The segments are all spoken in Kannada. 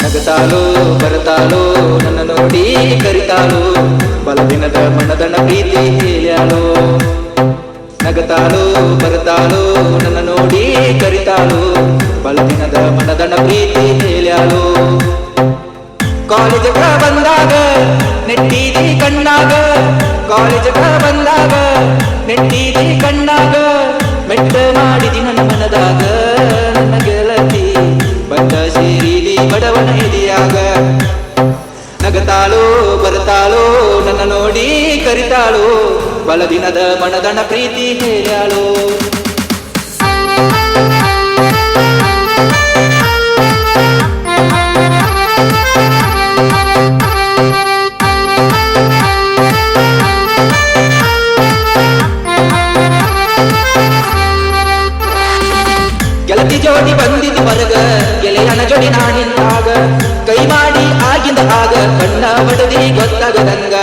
ನಗತಾಳು ಬರ್ತಾಳು ನನ್ನ ನೋಡಿ ಕರಿತಾಳು ಬಲದಿನದ ಮನದನ ಪ್ರೀತಿ ಹೇಳ್ಯಾಳು. ನಗತಾಳು ಬರ್ತಾಳು ನನ್ನ ನೋಡಿ ಕರಿತಾಳು ಬಲದಿನದ ಮನದನ ಪ್ರೀತಿ ಹೇಳ್ಯಾಳು. ಕಾಲೇಜಗ ಬಂದಾಗ ನೆಟ್ಟಿದಿ ಕಣ್ಣಾಗ, ಕಾಲೇಜಗ ಬಂದಾಗ ನೆಟ್ಟಿದಿ ಕಣ್ಣಾಗ, ಮೆಟ್ಟ ಮಾಡಿದಿ ನನ್ನ ಮನದಾಗ ನನ್ನ ಗೆಳತಿ ಬಂದ ಸೇರಿದಿ ಬಡವನ ಎದೆಯಾಗ. ನಗತಾಳು ಬರ್ತಾಳು ನನ್ನ ನೋಡಿ ಕರಿತಾಳು ಬಲದಿನದ ಮನದನ ಪ್ರೀತಿ ಹೇಳ್ಯಾಳು. ಗೆಳತಿ ಜೋಡಿ ಬಂದಿದ್ದು ಹೊರಗ, ಗೆಳೆಯನ ಜೋಡಿ ನಾನಿಂದಾಗ, ಕೈ ಮಾಡಿ ಆಗಿಂದ ಆಗ ಕಣ್ಣ ಬಡದಿ ಗೊತ್ತಾಗದಂಗ.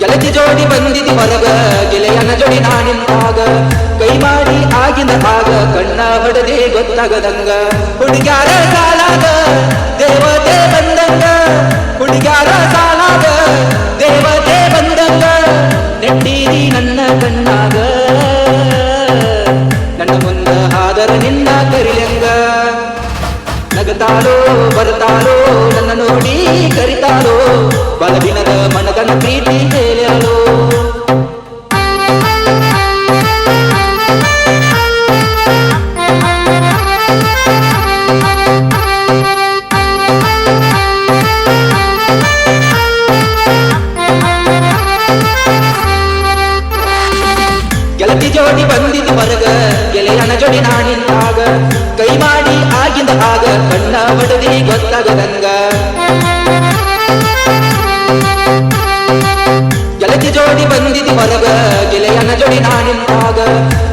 ಗೆಳತಿ ಜೋಡಿ ಬಂದಿದ್ದು ಹೊರಗ, ಗೆಳೆಯನ ಜೋಡಿ ನಾನಿಂದಾಗ, ಕೈ ಮಾಡಿ ಆಗಿಂದ ಆಗ ಕಣ್ಣ ಬಡದಿ ಗೊತ್ತಾಗದಂಗ. ಹುಡುಗ್ಯಾರ ಸಾಲಾಗ ದೇವತೆ ಬಂದಂಗ, ಹುಡುಗ್ಯಾರ ಸಾಲಾಗ ದೇವತೆ ಬಂದಂಗ, ನೆಟ್ಟಿದಿ ನನ್ನ ಕಣ್ಣಾಗ ನನ್ನ ಮುಂದ ಆದರ ನಿನ್ನ ಕರಿಯಂಗ. ನಗತಾಳೋ ಬರ್ತಾಳೋ ನನ್ನ ನೋಡಿ ಕರಿತಾಳೋ ಬಲದಿನದ ಮನದನ ಪ್ರೀತಿ ಹೇಳ್ಯಾಳು. ಗೆಳತಿ ಜೋಡಿ ಬಂದಿದ್ದು ಹೊರಗ, ಗೆಳೆಯನ ಜೋಡಿ ನಾನಿಂದಾಗ, ಕೈ ಮಾಡಿ ಆಗಿಂದ ಆಗ ಕಣ್ಣ ಬಡದಿ ಗೊತ್ತಾಗದಂಗ. ಗೆಳತಿ ಜೋಡಿ ಬಂದಿದ್ದು ಹೊರಗ, ಗೆಳೆಯನ ಜೋಡಿ ನಾನಿಂದಾಗ,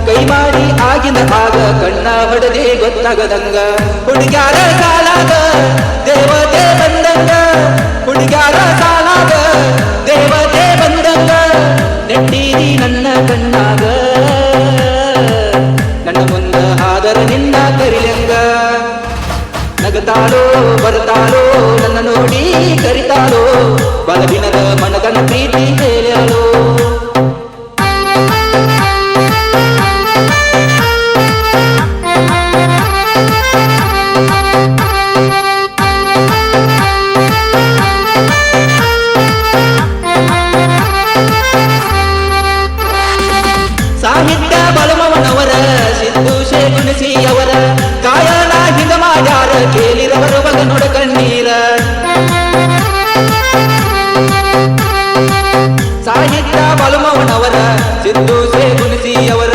ಕೈ ಮಾಡಿ ಆಗಿಂದ ಆಗ ಕಣ್ಣ ಬಡದಿ ಗೊತ್ತಾಗದಂಗ. ಹುಡುಗ್ಯಾರ ಸಾಲಾಗ ದೇವತೆ ಬಂದಂಗ, ಹುಡುಗ್ಯಾರ ಸಾಲಾಗ ದೇವತೆ ಬಂದಂಗ, ನೆಟ್ಟಿದಿ ನನ್ನ ಕಣ್ಣಾಗ ನನ್ನ ಮುಂದ ಆದರ ನಿನ್ನ ಕರಿಯಂಗ. ನಗತಾಳೋ ಬರ್ತಾಳೋ ನನ್ನ ನೋಡಿ ಕರಿತಾಳೋ ಬಲದಿನದ ಮನದನ ಪ್ರೀತಿ ಹೇಳ್ಯಾಳು. ಸಾಹಿತ್ಯ ಬಲಮವನವರ ಸಿದ್ದು ಶೇಗುಣಿಸಿ ಅವರ ಗಾಯನ ಹಿಂಗ ಮಾಡ್ಯಾರ ಕೇಳಿರವರು ಬಗ ನೋಡ ಕಣ್ಣೀರ. ಸಾಹಿತ್ಯ ಬಲಮವನವರ ಸಿದ್ದು ಶೇಗುಣಿಸಿ ಅವರ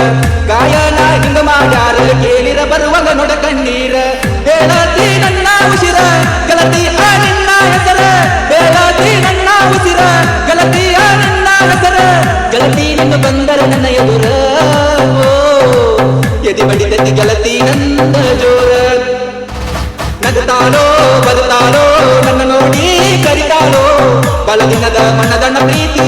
ಗಾಯನ ಹಿಂಗ ಮಾಡ್ಯಾರ ಕೇಳಿರ ಬರುವಾಗ ನೋಡ ಕಣ್ಣೀರ. ಹೇಳತಿ ನನ್ನ ಉಸಿರ ಗೆಳತಿ ಆ ನಿನ್ನ ಹೆಸರ, ಹೇಳತಿ ನನ್ನ ಉಸಿರ ಗೆಳತಿ ಆ ನಿನ್ನ ಹೆಸರ, ಗೆಳತಿ ನಿನ್ನ ಬಂದರ ನನ್ನ ಎದುರ ಎದಿ ಬಡಿದತಿ ಗೆಳತಿ ನಂದ ಜೋರ. ನಗತಾಳೋ ಬರ್ತಾಳೋ ನನ್ನ ನೋಡಿ ಕರಿತಾಳೋ ಬಲದಿನದ ಮನದನ ಪ್ರೀತಿ